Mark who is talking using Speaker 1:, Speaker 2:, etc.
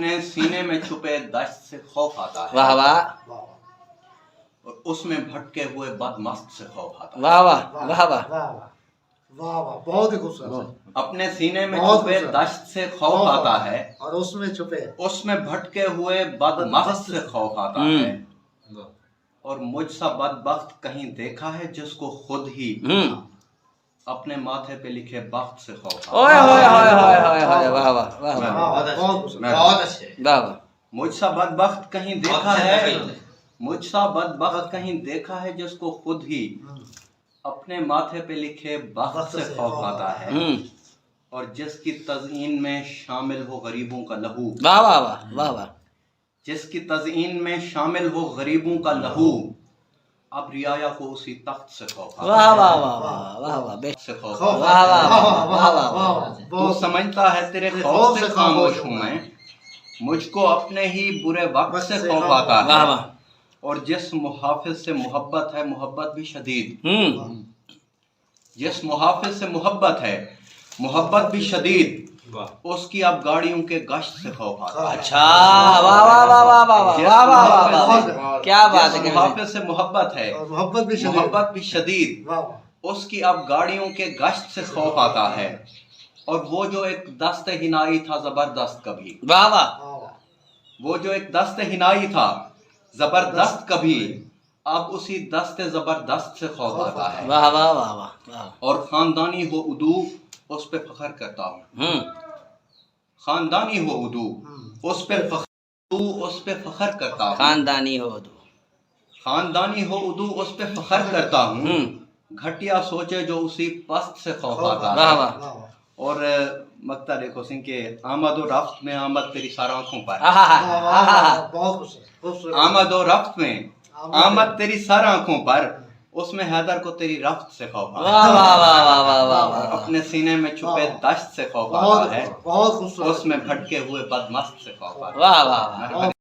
Speaker 1: अपने सीने में छुपे दश्त से खौफ आता है
Speaker 2: वाह वाह
Speaker 1: और उसमें भटके हुए बदमस्त से खौफ आता है।
Speaker 2: वाह वाह वाह वाह
Speaker 3: वाह वाह वाह, बहुत ही खूबसूरत।
Speaker 1: अपने सीने में
Speaker 3: बहुत
Speaker 1: छुपे
Speaker 3: खूबसूरत।
Speaker 1: दश्त से खौफ आता है
Speaker 3: और उसमें छुपे
Speaker 1: उसमें भटके हुए बदमस्त से खौफ आता है। और मुझ सा बदबख्त कहीं देखा है जिसको खुद ही अपने माथे पे लिखे बख्त से खौफ आता
Speaker 2: ओए
Speaker 1: है।
Speaker 2: होए होए होए होए होए वाह वाह वाह वाह
Speaker 3: बहुत खूबसूरत।
Speaker 4: बहुत अच्छे।
Speaker 2: वाह वाह
Speaker 1: मुझ सा बदबख्त कहीं देखा है मुझ सा बदबख्त कहीं देखा है जिसको खुद ही अपने माथे पे लिखे बख्त से खौफ आता है और जिसकी तज़ईन में शामिल हो गरीबों का लहू।
Speaker 2: वाह वाह वाह वाह वाह
Speaker 1: जिसकी तज़ईन में शामिल हो गरीबों का लहू। अब रियाया को उसी तख्त से खौफ आता
Speaker 2: वाह
Speaker 1: है।
Speaker 2: वाह वाह वाह वाह वाह बे
Speaker 1: से खौफ
Speaker 3: खौफ,
Speaker 1: आता
Speaker 2: वाह वाह
Speaker 1: है।
Speaker 2: वाह वाह वाह
Speaker 3: वाह,
Speaker 1: तू
Speaker 3: बहुत
Speaker 1: समझता है तेरे खौफ से खामोश हूँ मैं मुझको अपने ही बुरे वक्त से खौफ आता
Speaker 2: वाह
Speaker 1: है।
Speaker 2: वाह
Speaker 1: और जिस मुहाफिज से मोहब्बत है मोहब्बत भी शदीद। जिस मुहाफिज से मोहब्बत है मोहब्बत भी शदीद उसकी अब गाड़ियों के गश्त से खौफ आता है।
Speaker 2: अच्छा वाह वाह वाह वाह वाह वाह
Speaker 1: जिस
Speaker 2: वाह वाह वाह
Speaker 1: मुहाफिज
Speaker 2: वाह क्या बात
Speaker 1: जिस
Speaker 2: है
Speaker 1: मुहाफिज से मोहब्बत है
Speaker 3: और मोहब्बत भी शदीद।
Speaker 1: मोहब्बत भी शदीद
Speaker 3: वाह वाह
Speaker 1: उसकी अब गाड़ियों के गश्त से खौफ आता है। और वो जो एक दस्त हिनाई था जबरदस्त कभी
Speaker 2: वाह वाह
Speaker 3: वाह वाह,
Speaker 1: वो जो एक दस्त हिनाई था जबरदस्त कभी अब उसी दस्त जबरदस्त से खौफ आता है।
Speaker 2: वाह वाह वाह वाह
Speaker 1: और खानदानी हो उदू उस पे फख्र करता हूँ। खानदानी हो उदू उस पे फख्र करता हूँ।
Speaker 2: खानदानी हो दो
Speaker 1: खानदानी हो उदू उस पे फख्र करता हूँ। घटिया सोचे जो उसी पस्त से खौफ आता
Speaker 2: वाह
Speaker 1: है।
Speaker 2: वाह
Speaker 3: वाह वाह,
Speaker 1: और मक्ता देखो सिंह के आमद और रफ्त में आमद तेरी सारा आंखों पर।
Speaker 3: वाह वाह, वाह वाह, बहुत खूबसूरत खूबसूरत।
Speaker 1: आमद और रफ्त में आमद तेरी सारा आंखों पर उसमें हैदर को तेरी रफ्त से खौफ आता
Speaker 2: वाह
Speaker 1: है।
Speaker 2: वाह वाह वाह वाह वाह वाह
Speaker 1: अपने सीने में छुपे दश्त से खौफ
Speaker 3: बहुत
Speaker 1: आता है
Speaker 3: बहुत खूबसूरत।
Speaker 1: उसमें भटके हुए बदमस्त से खौफ आता है।
Speaker 2: वाह वाह वाह
Speaker 3: बहुत